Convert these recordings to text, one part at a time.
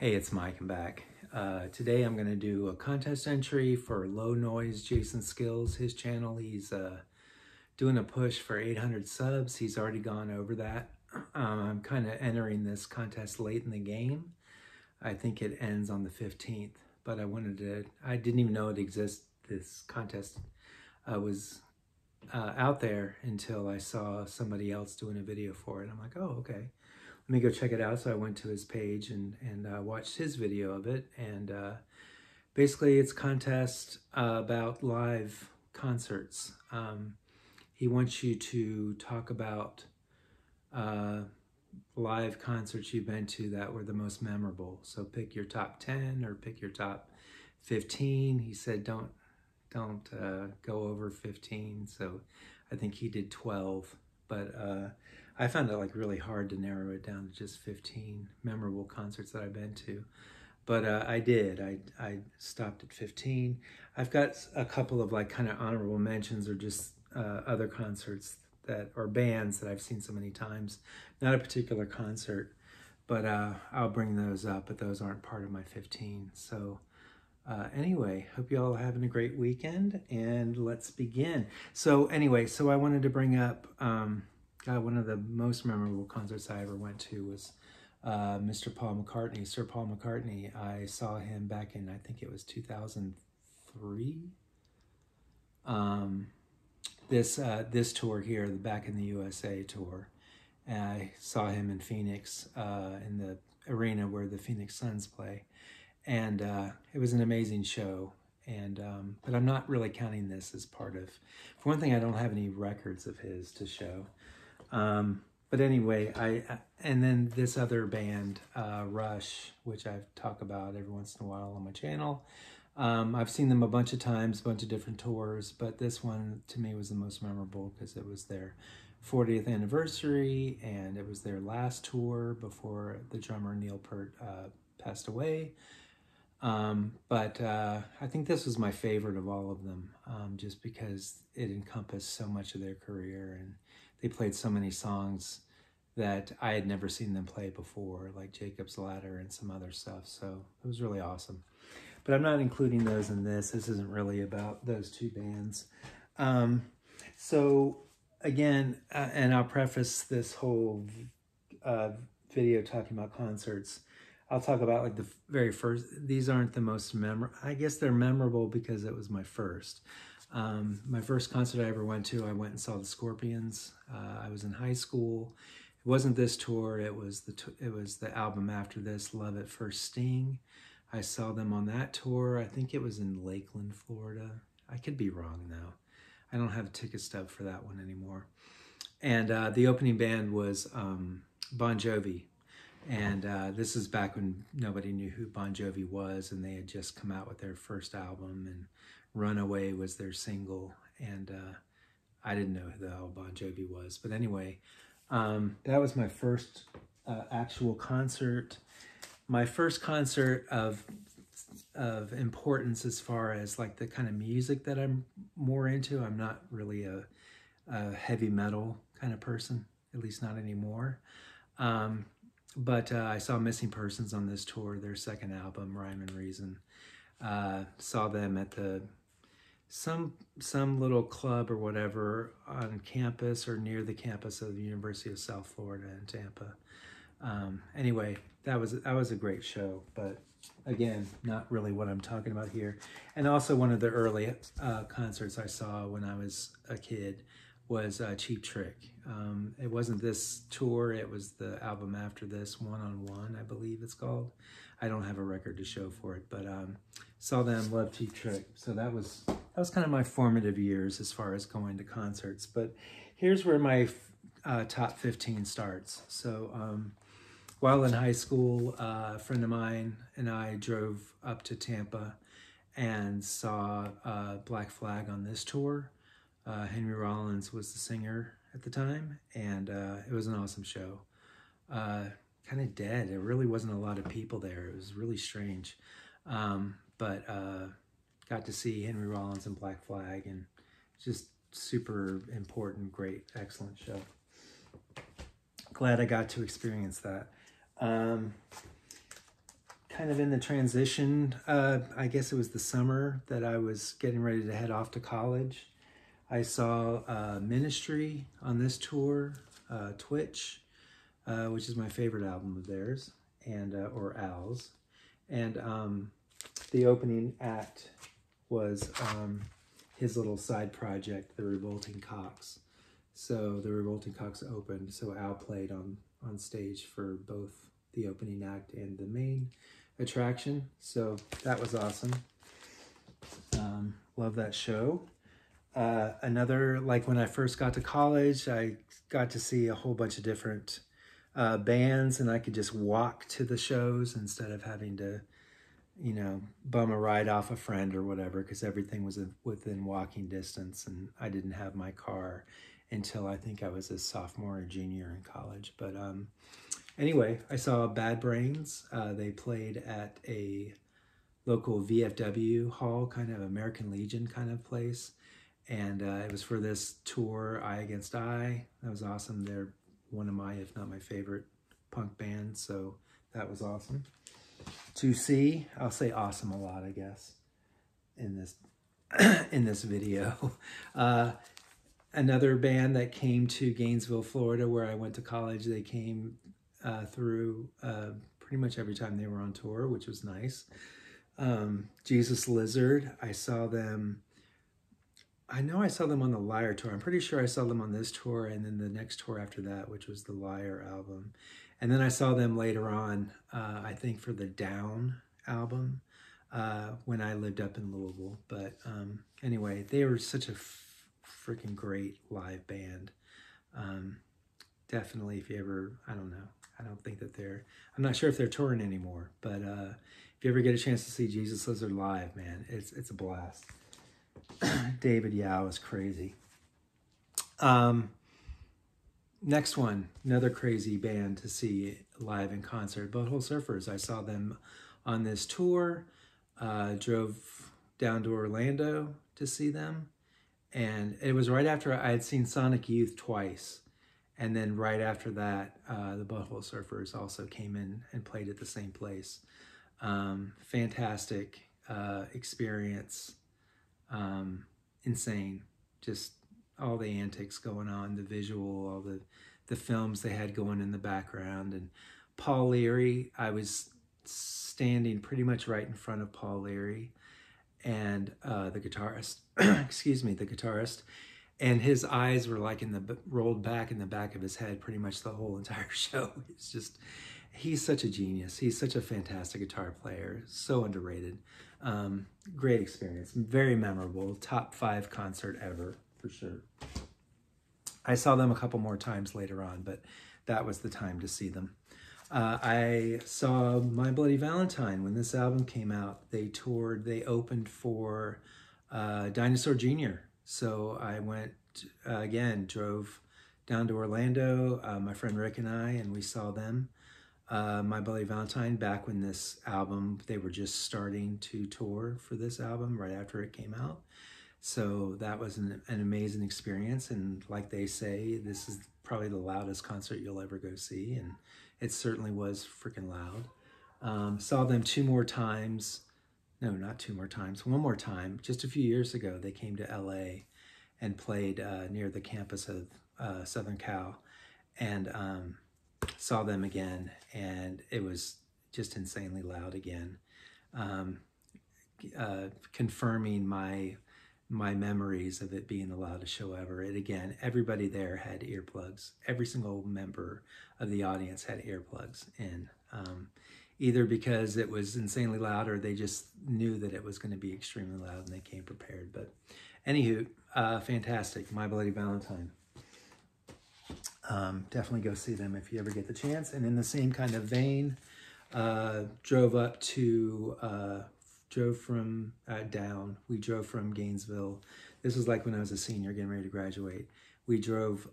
Hey, it's Mike. I'm back. Today I'm going to do a contest entry for Low Noise Jason Skilz. His channel, he's doing a push for 800 subs. He's already gone over that. I'm kind of entering this contest late in the game. I think it ends on the 15th, but I didn't even know it exists. This contest was out there until I saw somebody else doing a video for it. I'm like, oh, okay. Let me go check it out. So I went to his page and watched his video of it. And basically it's a contest about live concerts. He wants you to talk about live concerts you've been to that were the most memorable. So pick your top 10 or pick your top 15. He said don't go over 15. So I think he did 12. But I found it like really hard to narrow it down to just 15 memorable concerts that I've been to. But I did. I stopped at 15. I've got a couple of like kind of honorable mentions or just other concerts that or bands that I've seen so many times. Not a particular concert, but I'll bring those up, but those aren't part of my 15. So anyway, hope you all are having a great weekend, and let's begin. So anyway, I wanted to bring up one of the most memorable concerts I ever went to was Mr. Paul McCartney, Sir Paul McCartney. I saw him back in, I think it was 2003. This tour here, the Back in the USA tour. And I saw him in Phoenix in the arena where the Phoenix Suns play. And it was an amazing show. And but I'm not really counting this as part of, for one thing, I don't have any records of his to show. But anyway, and then this other band, Rush, which I've talked about every once in a while on my channel. I've seen them a bunch of times, a bunch of different tours, but this one to me was the most memorable because it was their 40th anniversary and it was their last tour before the drummer Neil Peart passed away. But I think this was my favorite of all of them, just because it encompassed so much of their career, and they played so many songs that I had never seen them play before, like Jacob's Ladder and some other stuff. So it was really awesome. But I'm not including those in this. This isn't really about those two bands. So again, and I'll preface this whole video talking about concerts. I'll talk about like the very first. These aren't the most memorable. I guess they're memorable because it was my first. My first concert I ever went to, I went and saw the Scorpions. I was in high school. It wasn't this tour. It was the album after this, Love at First Sting. I saw them on that tour. I think it was in Lakeland, Florida. I could be wrong though. I don't have a ticket stub for that one anymore. And the opening band was Bon Jovi. And this is back when nobody knew who Bon Jovi was, and they had just come out with their first album, and Runaway was their single, and I didn't know who the hell Bon Jovi was. But anyway, that was my first actual concert. My first concert of importance as far as like the kind of music that I'm more into. I'm not really a heavy metal kind of person, at least not anymore. But I saw Missing Persons on this tour, their second album, Rhyme and Reason. Saw them at some little club or whatever on campus or near the campus of the University of South Florida in Tampa. Anyway, that was a great show, but again, not really what I'm talking about here. And also one of the early concerts I saw when I was a kid was Cheap Trick. It wasn't this tour, it was the album after this, One on One, I believe it's called. I don't have a record to show for it, but saw them, loved Cheap Trick. So that was kind of my formative years as far as going to concerts. But here's where my top 15 starts. So while in high school, a friend of mine and I drove up to Tampa and saw Black Flag on this tour. Henry Rollins was the singer at the time, and it was an awesome show. Kind of dead. There really wasn't a lot of people there. It was really strange. But got to see Henry Rollins and Black Flag, and just super important, great, excellent show. Glad I got to experience that. kind of in the transition. I guess it was the summer that I was getting ready to head off to college. I saw Ministry on this tour, Twitch, which is my favorite album of theirs, and or Al's. And the opening act was his little side project, The Revolting Cocks. So the Revolting Cocks opened, so Al played on stage for both the opening act and the main attraction. So that was awesome. Love that show. Another, like when I first got to college, I got to see a whole bunch of different bands, and I could just walk to the shows instead of having to, you know, bum a ride off a friend or whatever, because everything was within walking distance, and I didn't have my car until I think I was a sophomore or junior in college. But anyway, I saw Bad Brains. They played at a local VFW hall, kind of American Legion kind of place. And it was for this tour, Eye Against Eye. That was awesome. They're one of my, if not my favorite punk bands. So that was awesome to see. I'll say awesome a lot, I guess, in this in this video. Another band that came to Gainesville, Florida, where I went to college, they came through pretty much every time they were on tour, which was nice. Jesus Lizard, I saw them. I know I saw them on the Liar tour. I'm pretty sure I saw them on this tour and then the next tour after that, which was the Liar album. And then I saw them later on, I think for the Down album, when I lived up in Louisville. But anyway, they were such a freaking great live band. Definitely, if you ever, I don't know, I don't think that I'm not sure if they're touring anymore, but if you ever get a chance to see Jesus Lizard live, man, it's a blast. David Yao is crazy. Next one, another crazy band to see live in concert, Butthole Surfers. I saw them on this tour, drove down to Orlando to see them, and it was right after I had seen Sonic Youth twice, and then right after that, the Butthole Surfers also came in and played at the same place. Fantastic experience. Insane, just all the antics going on, the visual, all the films they had going in the background. And Paul Leary, I was standing pretty much right in front of Paul Leary and the guitarist, excuse me, the guitarist, and his eyes were like rolled back in the back of his head pretty much the whole entire show. It's just, he's such a genius. He's such a fantastic guitar player, so underrated. Great experience, very memorable, top 5 concert ever for sure. I saw them a couple more times later on, but that was the time to see them. I saw My Bloody Valentine when this album came out. They toured, they opened for Dinosaur Jr. So I went, again, drove down to Orlando, my friend Rick and I, and we saw them. My Bloody Valentine, back when this album, they were just starting to tour for this album right after it came out. So that was an amazing experience. And like they say, this is probably the loudest concert you'll ever go see. And it certainly was freaking loud. Saw them 2 more times. No, not 2 more times. 1 more time. Just a few years ago, they came to LA and played near the campus of Southern Cal. And saw them again, and it was just insanely loud again, confirming my memories of it being the loudest show ever. And again, everybody there had earplugs. Every single member of the audience had earplugs in, either because it was insanely loud or they just knew that it was going to be extremely loud and they came prepared. But anywho, fantastic. My Bloody Valentine. Definitely go see them if you ever get the chance. And in the same kind of vein, drove from Gainesville. This was like when I was a senior getting ready to graduate. We drove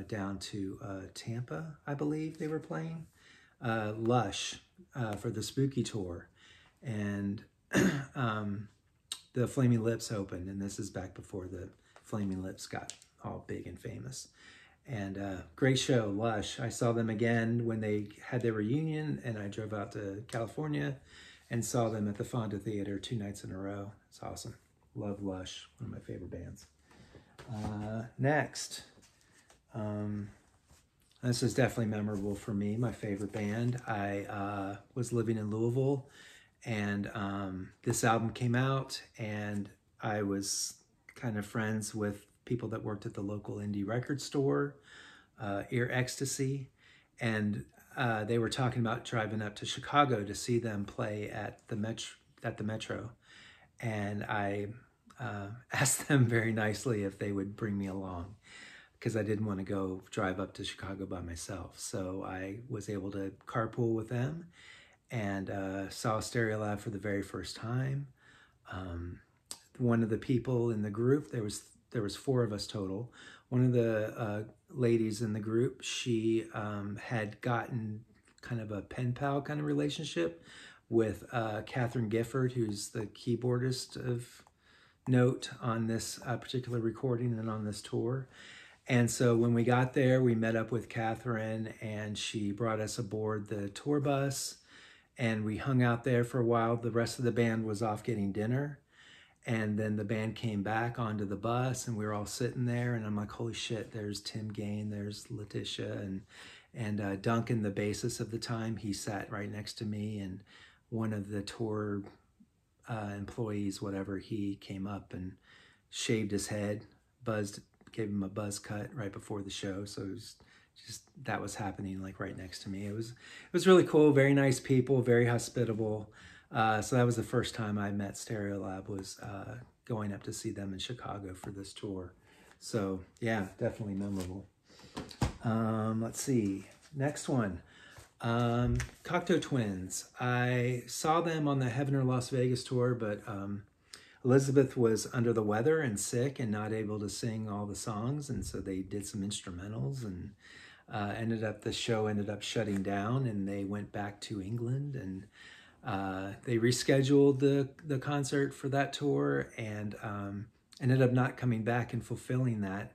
down to Tampa, I believe they were playing, Lush for the Spooky Tour. And the Flaming Lips opened, and this is back before the Flaming Lips got all big and famous. And great show, Lush. I saw them again when they had their reunion, and I drove out to California and saw them at the Fonda Theater 2 nights in a row. It's awesome. Love Lush, one of my favorite bands. Next, this is definitely memorable for me, my favorite band. I was living in Louisville, and this album came out, and I was kind of friends with people that worked at the local indie record store, Ear Ecstasy, and they were talking about driving up to Chicago to see them play at the Metro, and I asked them very nicely if they would bring me along, because I didn't want to go drive up to Chicago by myself. So I was able to carpool with them, and saw Stereolab for the very first time. One of the people in the group, there was 4 of us total. One of the ladies in the group, she had gotten kind of a pen pal kind of relationship with Catherine Gifford, who's the keyboardist of note on this particular recording and on this tour. And so when we got there, we met up with Catherine, and she brought us aboard the tour bus, and we hung out there for a while. The rest of the band was off getting dinner. And then the band came back onto the bus, and we were all sitting there, and I'm like, holy shit, there's Tim Gain, there's Letitia, and Duncan, the bassist of the time, he sat right next to me, and one of the tour employees, whatever, he came up and shaved his head, gave him a buzz cut right before the show. So it was just, that was happening like right next to me. It was really cool, very nice people, very hospitable. So that was the first time I met Stereolab, was going up to see them in Chicago for this tour. So yeah, definitely memorable. Let's see, next one. Cocko Twins. I saw them on the Heaven or Las Vegas tour, but Elizabeth was under the weather and sick and not able to sing all the songs, and so they did some instrumentals, and the show ended up shutting down, and they went back to England, and they rescheduled the concert for that tour, and ended up not coming back and fulfilling that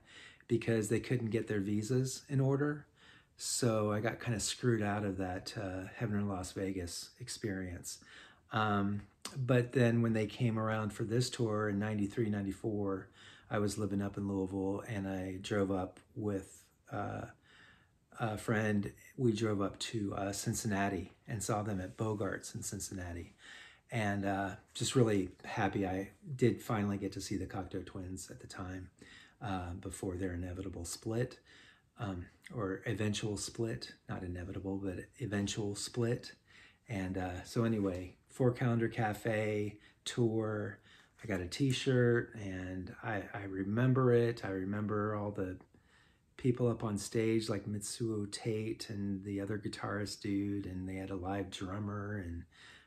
because they couldn't get their visas in order. So I got kind of screwed out of that Heaven in Las Vegas experience. But then when they came around for this tour in 93, 94, I was living up in Louisville, and I drove up with a friend. We drove up to Cincinnati and saw them at Bogart's in Cincinnati. And just really happy I did finally get to see the Cocko Twins at the time, before their inevitable split. Or eventual split, not inevitable, but eventual split. And so anyway, 4 Calendar Cafe tour, I got a t-shirt, and I remember it. I remember all the people up on stage, like Mitsuo Tate and the other guitarist dude, and they had a live drummer, and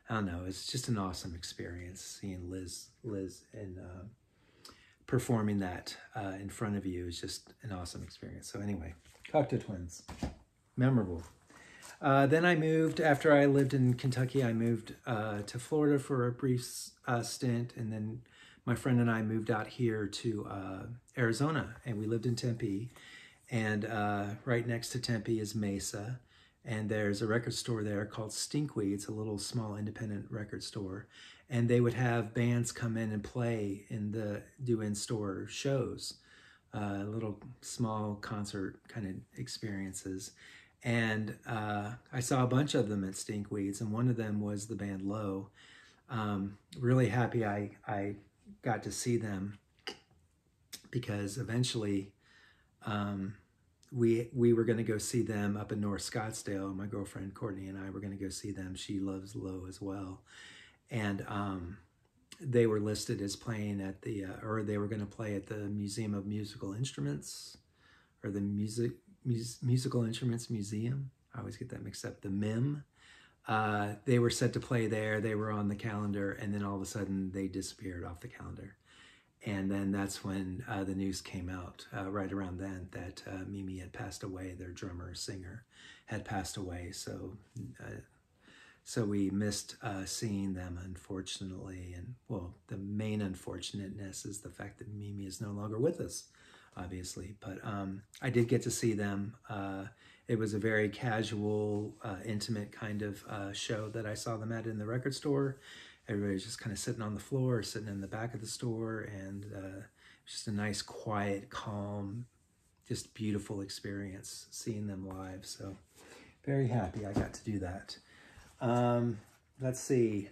I don't know, it's just an awesome experience seeing Liz and performing that in front of you is just an awesome experience. So anyway, Cocko Twins, memorable. Then I moved, after I lived in Kentucky, I moved to Florida for a brief stint, and then my friend and I moved out here to Arizona, and we lived in Tempe, and right next to Tempe is Mesa, and there's a record store there called Stinkweed. It's a little small independent record store, and they would have bands come in and play do in-store shows, little small concert kind of experiences. And I saw a bunch of them at Stinkweeds, and one of them was the band Low. Really happy I got to see them, because eventually we were going to go see them up in North Scottsdale. My girlfriend Courtney and I were going to go see them. She loves Low as well. And they were listed as playing at or they were going to play at the Museum of Musical Instruments, or the Musical Instruments Museum. I always get that mixed up. The MIM. They were set to play there. They were on the calendar, and then all of a sudden they disappeared off the calendar. And then that's when the news came out, right around then, that Mimi had passed away. Their drummer, singer, had passed away. So we missed seeing them, unfortunately. And well, the main unfortunateness is the fact that Mimi is no longer with us, obviously. But I did get to see them It was a very casual, intimate kind of show that I saw them at in the record store. Everybody was just kind of sitting on the floor, sitting in the back of the store, and just a nice, quiet, calm, just beautiful experience seeing them live. So very happy I got to do that. Let's see.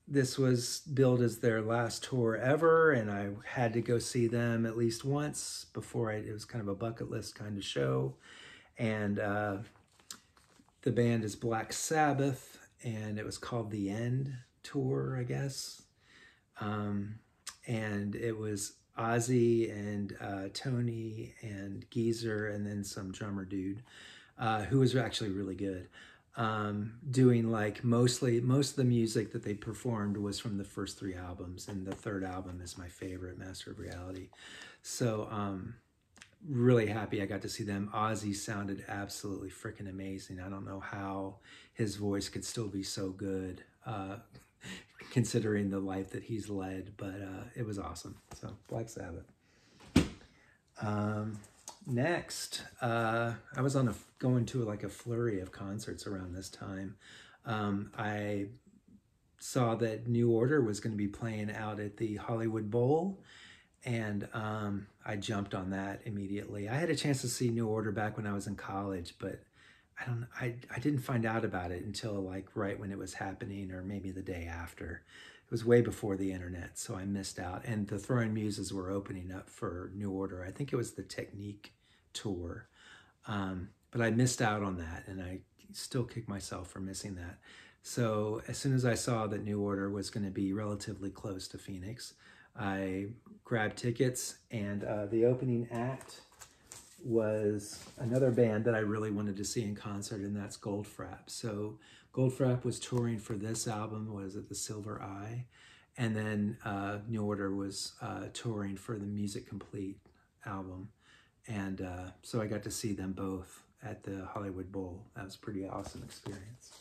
This was billed as their last tour ever, and I had to go see them at least once before it was kind of a bucket list kind of show. And the band is Black Sabbath, and it was called The End Tour, I guess. And it was Ozzy and Tony and Geezer, and then some drummer dude who was actually really good. Doing like most of the music that they performed was from the first 3 albums, and the 3rd album is my favorite, Master of Reality. So really happy I got to see them. Ozzy sounded absolutely freaking amazing. I don't know how his voice could still be so good considering the life that he's led, but it was awesome. So Black Sabbath. Next, I was going to like a flurry of concerts around this time. I saw that New Order was going to be playing out at the Hollywood Bowl, and I jumped on that immediately. I had a chance to see New Order back when I was in college, but I didn't find out about it until like right when it was happening, or maybe the day after. It was way before the internet, so I missed out. And the Throwing Muses were opening up for New Order. I think it was the Technique tour. But I missed out on that, and I still kick myself for missing that. So as soon as I saw that New Order was going to be relatively close to Phoenix, I grabbed tickets, and the opening act was another band that I really wanted to see in concert, and that's Goldfrapp. So Goldfrapp was touring for this album, was it The Silver Eye? And then New Order was touring for the Music Complete album. And so I got to see them both at the Hollywood Bowl. That was a pretty awesome experience.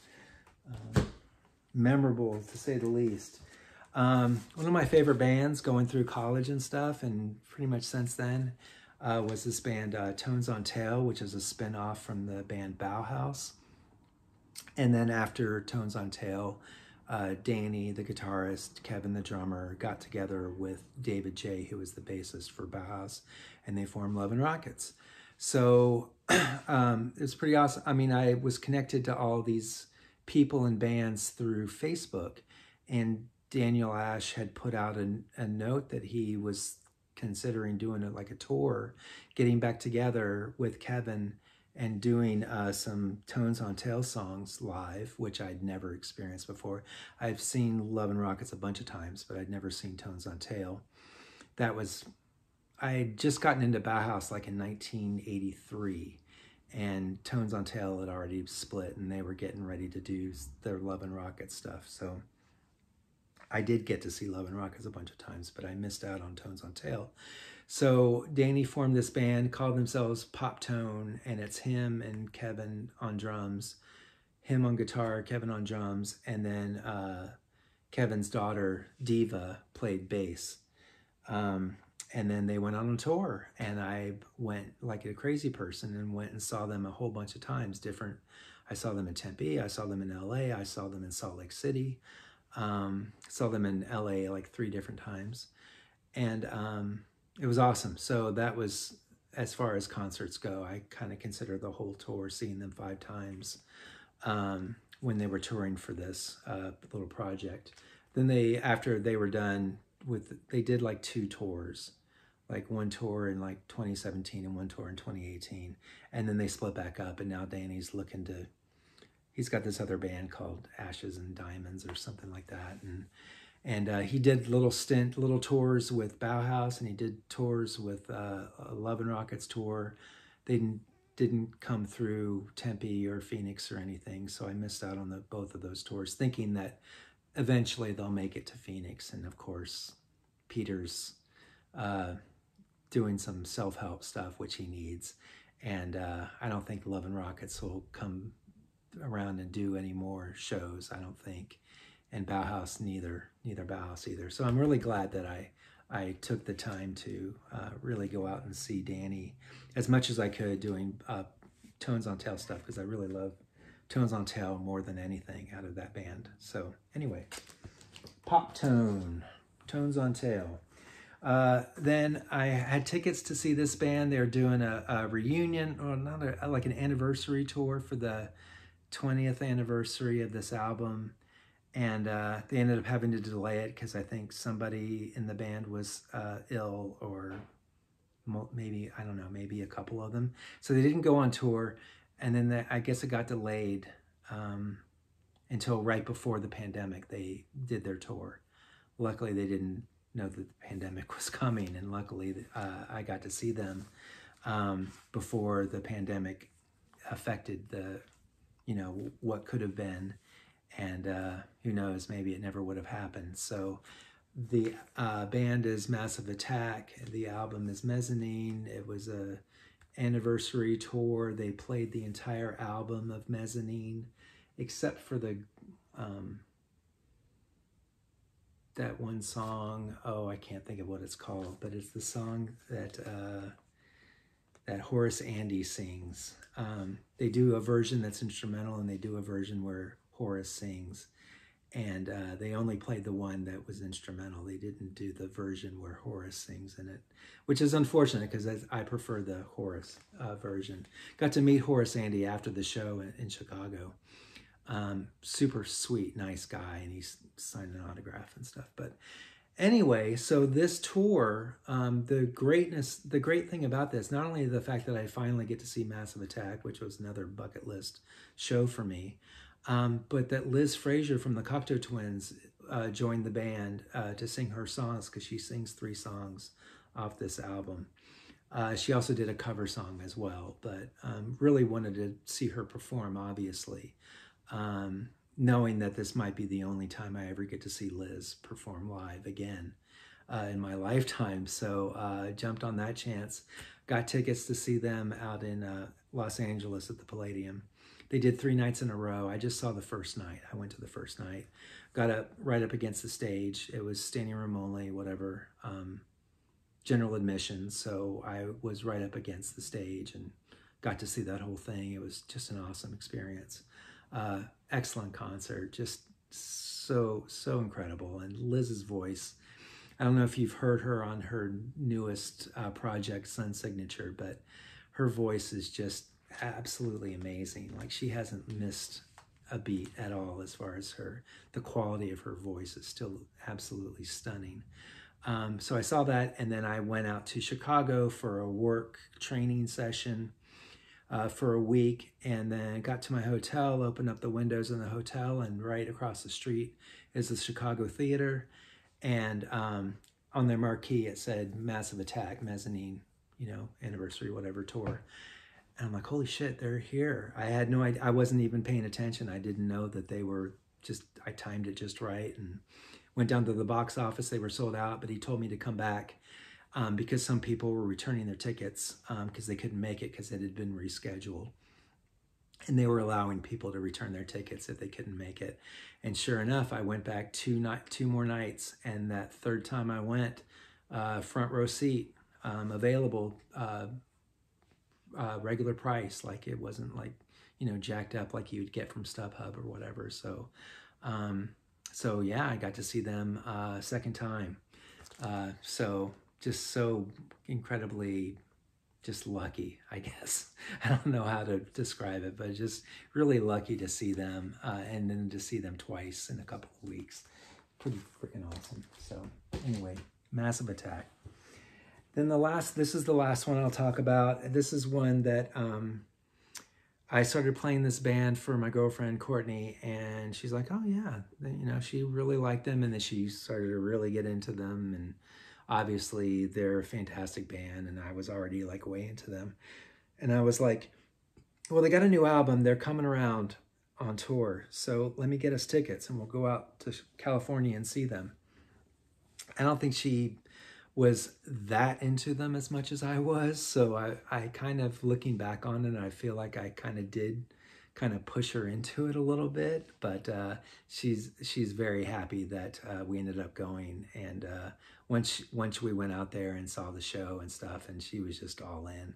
Memorable, to say the least. One of my favorite bands going through college and stuff, and pretty much since then, was this band Tones on Tail, which is a spin-off from the band Bauhaus. And then after Tones on Tail, Danny, the guitarist, Kevin, the drummer, got together with David J., who was the bassist for Bauhaus, and they formed Love and Rockets. So it was pretty awesome. I mean, I was connected to all these people and bands through Facebook, and Daniel Ash had put out a note that he was considering doing like a tour, getting back together with Kevin and doing some Tones on Tail songs live, which I'd never experienced before. I've seen Love and Rockets a bunch of times, but I'd never seen Tones on Tail. I had just gotten into Bauhaus like in 1983, and Tones on Tail had already split, and they were getting ready to do their Love and Rockets stuff. So I did get to see Love and Rockets a bunch of times, but I missed out on Tones on Tail. So Danny formed this band, called themselves Pop Tone, and it's him and Kevin on drums, him on guitar, Kevin on drums, and then Kevin's daughter, Diva, played bass. And then they went on a tour, and I went like a crazy person and went and saw them a whole bunch of times. I saw them in Tempe, I saw them in LA, I saw them in Salt Lake City, saw them in LA like 3 different times. And it was awesome. So that was, as far as concerts go, I kind of consider the whole tour, seeing them 5 times when they were touring for this little project. Then after they were done they did like 2 tours, like one tour in like 2017 and one tour in 2018. And then they split back up, and now Danny's he's got this other band called Ashes and Diamonds or something like that. And he did little tours with Bauhaus, and he did tours with a Love and Rockets tour. They didn't come through Tempe or Phoenix or anything, so I missed out on both of those tours, thinking that eventually they'll make it to Phoenix. And of course, Peter's doing some self-help stuff, which he needs. And I don't think Love and Rockets will come around and do any more shows, I don't think. And Bauhaus, neither Bauhaus either. So I'm really glad that I I took the time to really go out and see Danny as much as I could doing Tones on Tail stuff, because I really love Tones on Tail more than anything out of that band. So anyway, Pop Tone, Tones on Tail. Then I had tickets to see this band. They're doing a reunion, or not like an anniversary tour for the 20th anniversary of this album. And they ended up having to delay it because I think somebody in the band was ill, or maybe, I don't know, maybe a couple of them. So they didn't go on tour. And then I guess it got delayed until right before the pandemic. They did their tour. Luckily, they didn't know that the pandemic was coming. And luckily, I got to see them before the pandemic affected the, you know, what could have been. And who knows, maybe it never would have happened. So the band is Massive Attack. The album is Mezzanine. It was a anniversary tour. They played the entire album of Mezzanine, except for the that one song. Oh, I can't think of what it's called, but it's the song that that Horace Andy sings. They do a version that's instrumental, and they do a version where Horace sings, and they only played the one that was instrumental. They didn't do the version where Horace sings in it, which is unfortunate because I prefer the Horace version. Got to meet Horace Andy after the show in Chicago. Super sweet, nice guy, and he signed an autograph and stuff. But anyway, so this tour, the great thing about this, not only the fact that I finally get to see Massive Attack, which was another bucket list show for me, but that Liz Fraser from the Cocko Twins joined the band to sing her songs, because she sings 3 songs off this album. She also did a cover song as well, but really wanted to see her perform, obviously, knowing that this might be the only time I ever get to see Liz perform live again in my lifetime. So jumped on that chance, got tickets to see them out in Los Angeles at the Palladium. They did 3 nights in a row. I just saw the first night. I went to the first night. Got up right up against the stage. It was standing room only, whatever, general admission. So I was right up against the stage and got to see that whole thing. It was just an awesome experience. Excellent concert. Just so incredible. And Liz's voice, I don't know if you've heard her on her newest project, Sun Signature, but her voice is just absolutely amazing. Like, she hasn't missed a beat at all as far as the quality of her voice is still absolutely stunning. So I saw that, and then I went out to Chicago for a work training session for a week, and then got to my hotel, opened up the windows in the hotel, and right across the street is the Chicago Theater, and on their marquee it said Massive Attack, Mezzanine, you know, anniversary, whatever tour. And I'm like, holy shit, they're here. I had no idea. I wasn't even paying attention. I didn't know that they were I timed it just right, and went down to the box office. They were sold out, but he told me to come back because some people were returning their tickets because they couldn't make it because it had been rescheduled. And they were allowing people to return their tickets if they couldn't make it. And sure enough, I went back 2 more nights. And that third time I went, front row seat, available, regular price. Like, it wasn't like, you know, jacked up like you would get from StubHub or whatever. So, so yeah, I got to see them second time. So just so incredibly just lucky, I guess. I don't know how to describe it, but just really lucky to see them and then to see them twice in a couple of weeks. Pretty freaking awesome. So anyway, Massive Attack. Then this is the last one I'll talk about. This is one that I started playing this band for my girlfriend, Courtney, and she's like, oh yeah, you know, she really liked them, and then she started to really get into them, and obviously they're a fantastic band, and I was already like way into them. And I was like, well, they got a new album, they're coming around on tour, so let me get us tickets and we'll go out to California and see them. I don't think she was that into them as much as I was, so I kind of, looking back on it, I feel like I kind of did kind of push her into it a little bit, but she's very happy that we ended up going. And once we went out there and saw the show and stuff, and she was just all in.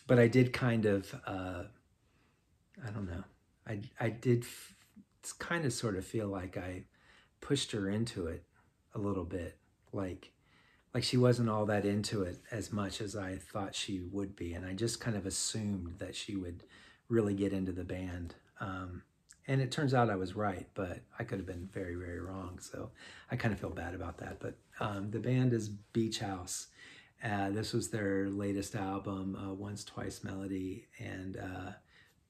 But I did kind of, I don't know, I did kind of sort of feel like I pushed her into it a little bit, like she wasn't all that into it as much as I thought she would be. And I just kind of assumed that she would really get into the band. And it turns out I was right, but I could have been very, very wrong. So I kind of feel bad about that. But the band is Beach House. This was their latest album, Once Twice Melody, and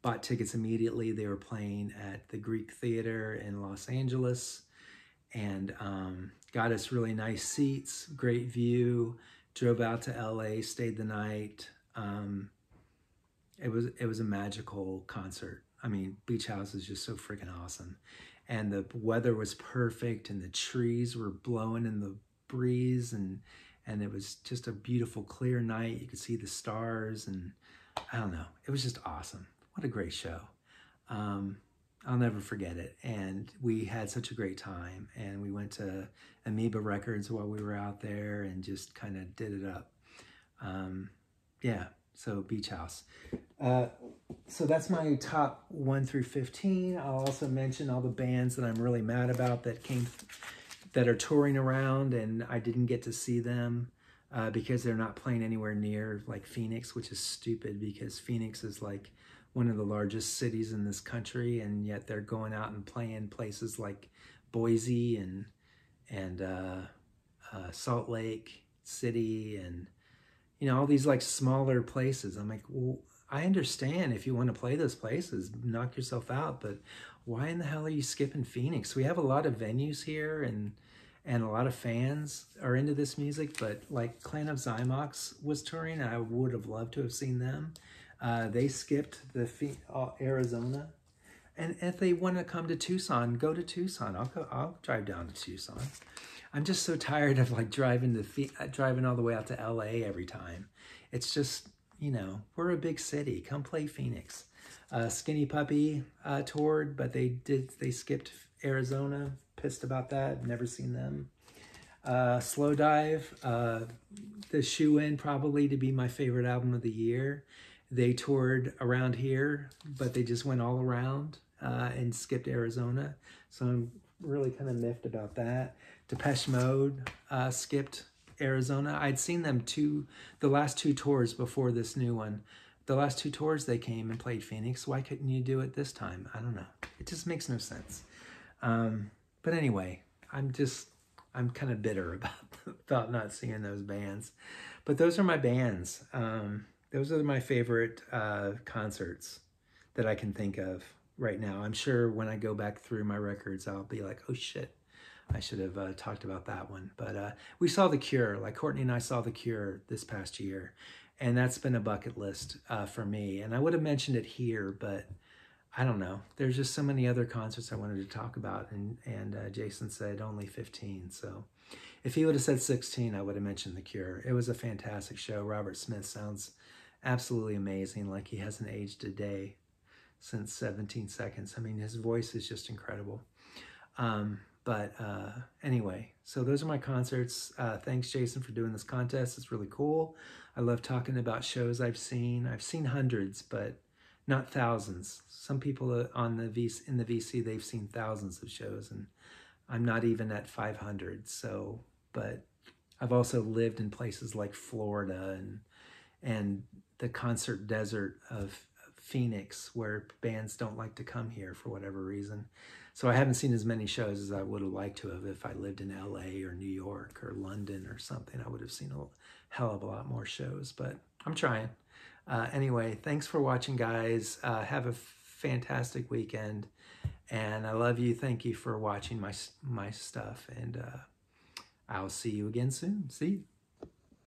bought tickets immediately. They were playing at the Greek Theater in Los Angeles, and got us really nice seats, great view. Drove out to LA, stayed the night. It was a magical concert. I mean, Beach House is just so freaking awesome. And the weather was perfect, and the trees were blowing in the breeze, and it was just a beautiful, clear night. You could see the stars, and I don't know. It was just awesome. What a great show. I'll never forget it. And we had such a great time. And we went to Amoeba Records while we were out there and just kind of did it up. Yeah, so Beach House. So that's my top 1 through 15. I'll also mention all the bands that I'm really mad about that are touring around, and I didn't get to see them because they're not playing anywhere near like Phoenix, which is stupid because Phoenix is like one of the largest cities in this country, and yet they're going out and playing places like Boise and Salt Lake City, and you know, all these like smaller places. I'm like, well, I understand if you want to play those places, knock yourself out, but why in the hell are you skipping Phoenix? We have a lot of venues here, and a lot of fans are into this music, but like Clan of Zymox was touring, and I would have loved to have seen them. They skipped the Arizona, and if they want to come to Tucson, go to Tucson. I'll drive down to Tucson. I'm just so tired of like driving all the way out to LA every time. It's just, you know, we're a big city. Come play Phoenix. Skinny Puppy toured, but they skipped Arizona. Pissed about that. Never seen them. Slow Dive, the shoe-in probably to be my favorite album of the year. They toured around here, but they just went all around and skipped Arizona. So I'm really kind of miffed about that. Depeche Mode skipped Arizona. I'd seen them the last 2 tours before this new one. The last 2 tours they came and played Phoenix. Why couldn't you do it this time? I don't know. It just makes no sense. But anyway, I'm kind of bitter about not seeing those bands. But those are my bands. Those are my favorite concerts that I can think of right now. I'm sure when I go back through my records, I'll be like, oh shit, I should have talked about that one. But we saw The Cure. Like Courtney and I saw The Cure this past year. And that's been a bucket list for me. And I would have mentioned it here, but I don't know. There's just so many other concerts I wanted to talk about. And Jason said only 15. So if he would have said 16, I would have mentioned The Cure. It was a fantastic show. Robert Smith sounds absolutely amazing. Like he hasn't aged a day since 17 Seconds. I mean, his voice is just incredible. But anyway, so those are my concerts. Thanks, Jason, for doing this contest. It's really cool. I love talking about shows I've seen. I've seen hundreds, but not thousands. Some people in the VC, they've seen thousands of shows, and I'm not even at 500. So, but I've also lived in places like Florida and the concert desert of Phoenix, where bands don't like to come here for whatever reason. So I haven't seen as many shows as I would have liked to have. If I lived in LA or New York or London or something, I would have seen a hell of a lot more shows, but I'm trying. Anyway, thanks for watching, guys. Have a fantastic weekend, and I love you. Thank you for watching my stuff, and I'll see you again soon. See you.